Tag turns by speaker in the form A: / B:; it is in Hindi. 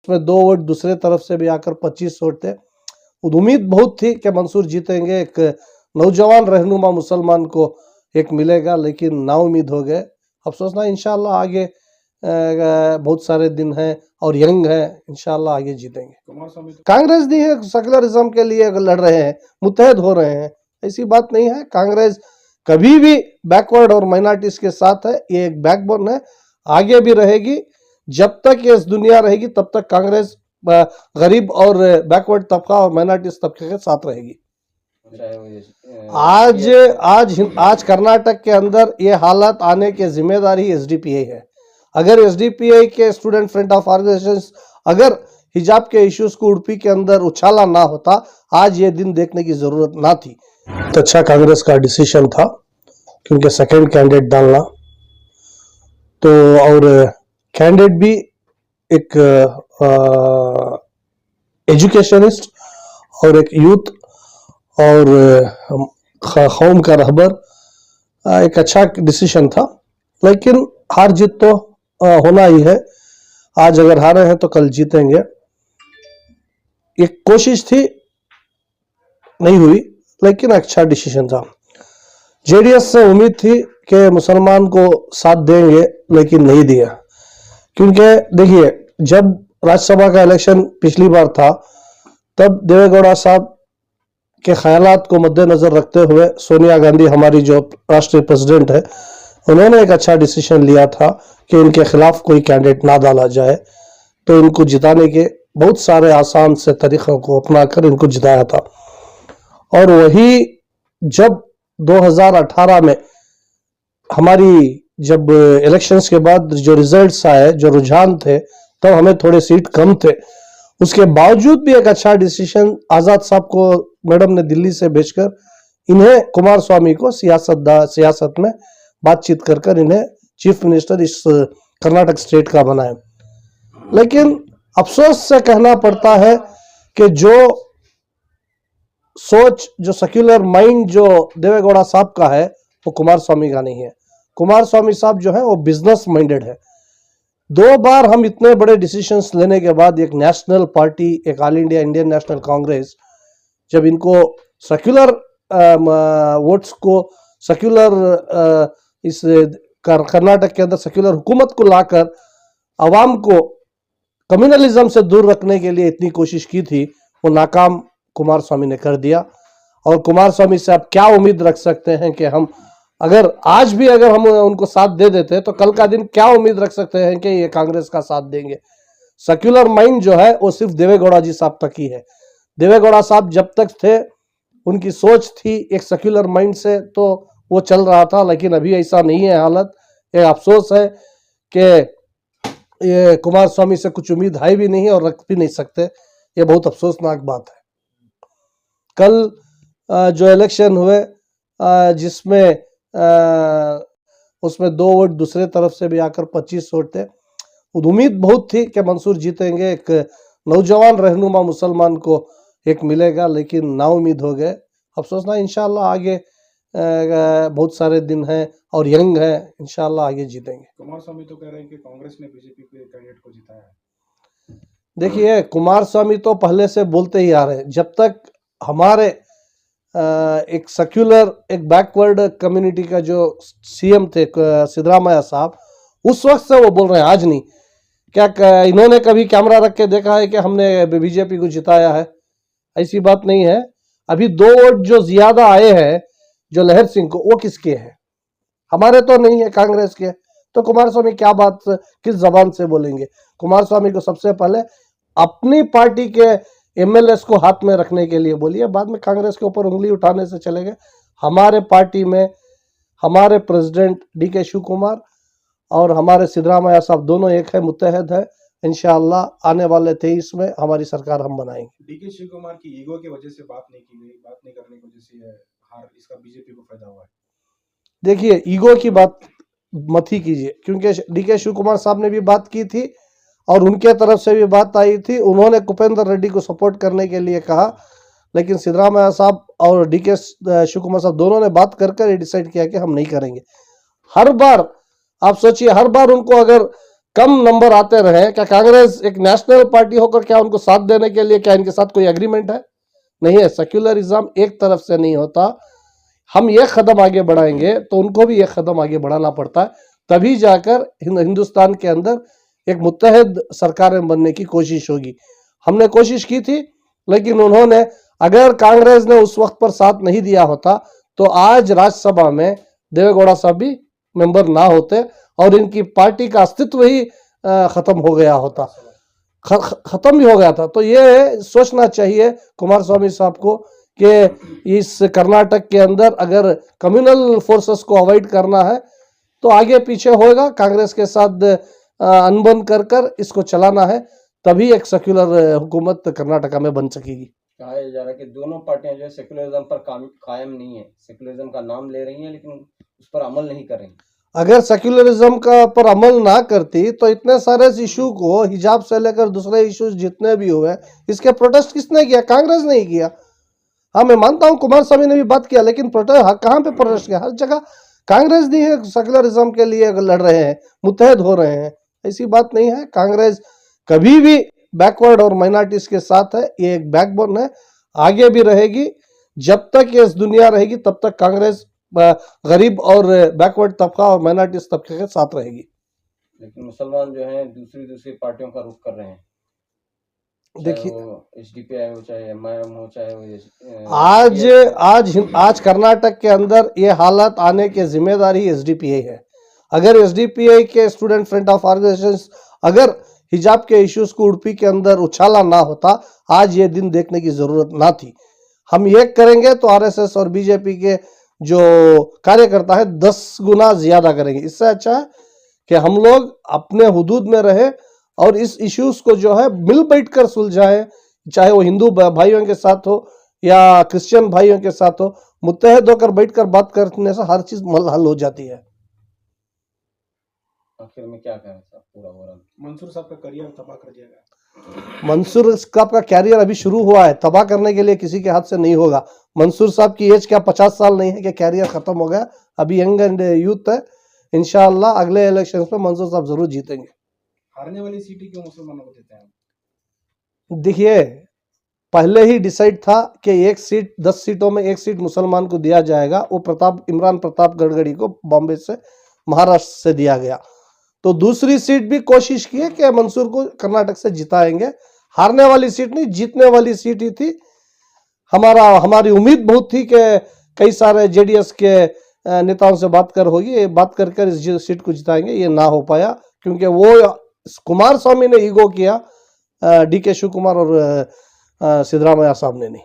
A: उसमें 2 वोट दूसरे तरफ से भी आकर 25 वोट थे। उम्मीद बहुत थी कि मंसूर जीतेंगे, एक नौजवान रहनुमा मुसलमान को एक मिलेगा, लेकिन नाउम्मीद हो गए। अफसोस ना, इंशाल्लाह आगे बहुत सारे दिन हैं और यंग है, इंशाल्लाह आगे जीतेंगे। कांग्रेस नहीं है, सेकुलरिज्म के लिए लड़ रहे हैं, मुत्तहद हो रहे हैं, ऐसी बात नहीं है। कांग्रेस कभी भी बैकवर्ड और माइनॉरिटीज के साथ है, ये एक बैकबोन है, आगे भी रहेगी। जब तक ये दुनिया रहेगी तब तक कांग्रेस गरीब और बैकवर्ड तबका और माइनॉरिटीज तबके के साथ रहेगी। आज कर्नाटक के अंदर ये हालत आने की जिम्मेदारी एसडीपीआई है। अगर एसडीपीआई के स्टूडेंट फ्रंट ऑफ ऑर्गेनाइजेशंस अगर हिजाब के इश्यूज को उड़पी के अंदर उछाला ना होता, आज ये दिन देखने की जरूरत ना थी। तो अच्छा कांग्रेस का डिसीजन था, क्योंकि सेकंड कैंडिडेट डालना तो, और कैंडिडेट भी एक एजुकेशनिस्ट और एक यूथ और कौम का रहबर, एक अच्छा डिसीजन था। लेकिन हार जीत तो होना ही है, आज अगर हारे हैं तो कल जीतेंगे। एक कोशिश थी, नहीं हुई, लेकिन अच्छा डिसीजन था। जेडीएस से उम्मीद थी कि मुसलमान को साथ देंगे, लेकिन नहीं दिया। क्योंकि देखिए, जब राज्यसभा का इलेक्शन पिछली बार था, तब देवेगौड़ा साहब के ख्यालात को मद्देनजर रखते हुए सोनिया गांधी, हमारी जो राष्ट्रीय प्रेसिडेंट है, उन्होंने एक अच्छा डिसीजन लिया था कि इनके खिलाफ कोई कैंडिडेट ना डाला जाए। तो इनको जिताने के बहुत सारे आसान से तरीकों को अपनाकर इनको जिताया था। और वही जब 2018 में हमारी जब इलेक्शंस के बाद जो रिजल्ट्स आए, जो रुझान थे, तब तो हमें थोड़े सीट कम थे। उसके बावजूद भी एक अच्छा डिसीजन आजाद साहब को मैडम ने दिल्ली से भेजकर इन्हें, कुमार स्वामी को सियासत में बातचीत कर इन्हें चीफ मिनिस्टर इस कर्नाटक स्टेट का बनाया। लेकिन अफसोस से कहना पड़ता है कि जो सोच, जो सेक्युलर माइंड जो देवेगौड़ा साहब का है, वो कुमार स्वामी का नहीं है। कुमार स्वामी साहब जो है वो बिजनेस माइंडेड है। 2 बार हम इतने बड़े डिसीजंस लेने के बाद एक नेशनल पार्टी, एक all India Indian national Congress, जब इनको सेक्युलर वोट्स को, सेक्युलर इस कर्नाटक के अंदर सेक्युलर हुकूमत को लाकर अवाम को कम्युनलिज्म से दूर रखने के लिए इतनी कोशिश की थी, वो नाकाम कुमार स्वामी ने कर दिया। और कुमार स्वामी से आप क्या उम्मीद रख सकते हैं कि हम अगर आज भी अगर हम उनको साथ दे देते तो कल का दिन क्या उम्मीद रख सकते हैं कि ये कांग्रेस का साथ देंगे। सेक्युलर माइंड जो है वो सिर्फ देवेगौड़ा जी साहब तक ही है। देवेगौड़ा साहब जब तक थे, उनकी सोच थी एक सेक्युलर माइंड से, तो वो चल रहा था। लेकिन अभी ऐसा नहीं है हालत। ये अफसोस है कि ये कुमार स्वामी से कुछ उम्मीद है भी नहीं और रख भी नहीं सकते। ये बहुत अफसोसनाक बात है। कल जो इलेक्शन हुए, जिसमें उसमें 2 वोट दूसरे तरफ से भी आकर 25 वोट थे। उम्मीद बहुत थी कि मंसूर जीतेंगे, एक नौजवान रहनुमा मुसलमान को एक मिलेगा, लेकिन नाउम्मीद हो गए। अफसोस ना, इंशाल्लाह आगे बहुत सारे दिन हैं और यंग है, इंशाल्लाह आगे जीतेंगे।
B: कुमार स्वामी तो कह रहे हैं कि कांग्रेस ने बीजेपी के कैंडिडेट को जिताया है।
A: देखिए, कुमार स्वामी तो पहले से बोलते ही आ रहे हैं, जब तक हमारे एक सेक्युलर, एक बैकवर्ड कम्युनिटी का जो सीएम थे सिद्धरामैया साहब, उस वक्त से वो बोल रहे हैं, आज नहीं। क्या इन्होंने कभी कैमरा रख के देखा है कि हमने बीजेपी को जिताया है? ऐसी बात नहीं है। अभी 2 वोट जो ज्यादा आए हैं, जो लहर सिंह को, वो किसके हैं? हमारे तो नहीं है, कांग्रेस के। तो कुमार स्वामी क्या बात, किस जबान से बोलेंगे? कुमार स्वामी को सबसे पहले अपनी पार्टी के एमएलएस को हाथ में रखने के लिए बोलिए, बाद में कांग्रेस के ऊपर उंगली उठाने से चलेगा। हमारे पार्टी में हमारे प्रेसिडेंट डीके शिव कुमार और हमारे सिद्धरामैया साहब दोनों एक है, मुत्तहद है। इंशाअल्लाह आने वाले 23 में हमारी सरकार हम बनाएंगे।
B: डीके शिव कुमार की ईगो की वजह से बात नहीं की गई, बात नहीं करने की वजह से हार, इसका बीजेपी को फायदा हुआ है।
A: देखिए, ईगो की बात मत ही कीजिए, क्योंकि डीके शिव कुमार साहब ने भी बात की थी और उनके तरफ से भी बात आई थी। उन्होंने कुपेंद्र रेड्डी को सपोर्ट करने के लिए कहा, लेकिन सिद्धरामैया साहब और डीके शिव कुमार साहब दोनों ने बात कर ये डिसाइड किया कि हम नहीं करेंगे। हर बार आप सोचिए, हर बार उनको अगर कम नंबर आते रहे, क्या कांग्रेस एक नेशनल पार्टी होकर क्या उनको साथ देने के लिए क्या इनके साथ कोई एग्रीमेंट है? नहीं है। सेक्युलरिज्म एक तरफ से नहीं होता। हम एक कदम आगे बढ़ाएंगे तो उनको भी एक कदम आगे बढ़ाना पड़ता है, तभी जाकर हिंदुस्तान के अंदर एक मुत्तहद सरकारें बनने की कोशिश होगी। हमने कोशिश की थी, लेकिन उन्होंने, अगर कांग्रेस ने उस वक्त पर साथ नहीं दिया होता तो आज राज्यसभा में देवेगौड़ा साहब भी मेंबर ना होते और इनकी पार्टी का अस्तित्व ही खत्म हो गया होता, खत्म भी हो गया था। तो ये सोचना चाहिए कुमार स्वामी साहब को कि इस कर्नाटक के अंदर अगर कम्युनल फोर्सेस को अवॉइड करना है तो आगे पीछे होगा, कांग्रेस के साथ अनबन कर कर इसको चलाना है, तभी एक सेक्युलर हुकूमत कर्नाटका में बन सकेगी।
C: कहा जा रहा है कि दोनों पार्टियां जो है सेकुलरिज्म पर कायम नहीं है, सेकुलरिज्म का नाम ले रही हैं लेकिन उस पर अमल नहीं कर रही।
A: अगर सेक्युलरिज्म का पर अमल ना करती तो इतने सारे इशू को, हिजाब से लेकर दूसरे इश्यूज जितने भी हुए, इसके प्रोटेस्ट किसने किया? कांग्रेस नहीं किया। हाँ, मैं मानता हूँ कुमार स्वामी ने भी बात किया, लेकिन प्रोटेस्ट कहाँ पे प्रोटेस्ट किया? हर जगह कांग्रेस नहीं है, सेक्युलरिज्म के लिए लड़ रहे हैं, मुत्तहद हो रहे हैं। ऐसी बात नहीं है। कांग्रेस कभी भी बैकवर्ड और माइनॉरिटीज के साथ है, ये एक बैकबोन है, आगे भी रहेगी। जब तक ये दुनिया रहेगी तब तक कांग्रेस गरीब और बैकवर्ड तबका और माइनॉरिटीज तबके के साथ रहेगी।
C: लेकिन मुसलमान जो हैं दूसरी पार्टियों का रुख कर रहे हैं,
A: देखिए
C: एसडीपीआई हो, चाहे एमआईएम हो, चाहे
A: आज कर्नाटक के अंदर ये हालत आने की जिम्मेदारी एसडीपीआई है। अगर एसडीपीआई के स्टूडेंट फ्रंट ऑफ ऑर्गेनाइजेशंस अगर हिजाब के इश्यूज को उड़पी के अंदर उछाला ना होता, आज ये दिन देखने की जरूरत ना थी। हम ये करेंगे तो आरएसएस और बीजेपी के जो कार्यकर्ता है 10 गुना ज्यादा करेंगे। इससे अच्छा है कि हम लोग अपने हुदूद में रहे और इस इश्यूज को जो है मिल बैठकर सुलझाएं, चाहे वो हिंदू भाइयों के साथ हो या क्रिश्चियन भाइयों के साथ हो। मुत्तहद होकर बैठकर बात करने से हर चीज हल हो जाती है।
C: आखिर में क्या कहें साहब, पूरा ओवरऑल
B: मंसूर साहब का करियर तबाह कर दिया गया।
A: मंसूर साहब का कैरियर अभी शुरू हुआ है, तबाह करने के लिए किसी के हाथ से नहीं होगा। मंसूर साहब की एज क्या 50 साल नहीं है कि कैरियर खत्म हो गया, अभी यंग एंड यूथ है। इंशाअल्लाह अगले इलेक्शंस में मंसूर साहब जरूर जीतेंगे।
B: हारने वाली सीटें क्यों मुसलमानों को देते हैं?
A: देखिए, पहले ही डिसाइड था कि 10 सीटों में 1 सीट मुसलमान को दिया जाएगा। वो इमरान प्रताप गडकरी को बॉम्बे से, महाराष्ट्र से दिया गया। तो दूसरी सीट भी कोशिश की है कि मंसूर को कर्नाटक से जिताएंगे। हारने वाली सीट नहीं, जीतने वाली सीट ही थी। हमारी उम्मीद बहुत थी कि कई सारे जेडीएस के नेताओं से बात कर इस सीट को जिताएंगे। ये ना हो पाया क्योंकि वो कुमार स्वामी ने ईगो किया, डीके शिव कुमार और सिद्धरामैया साहब ने नहीं।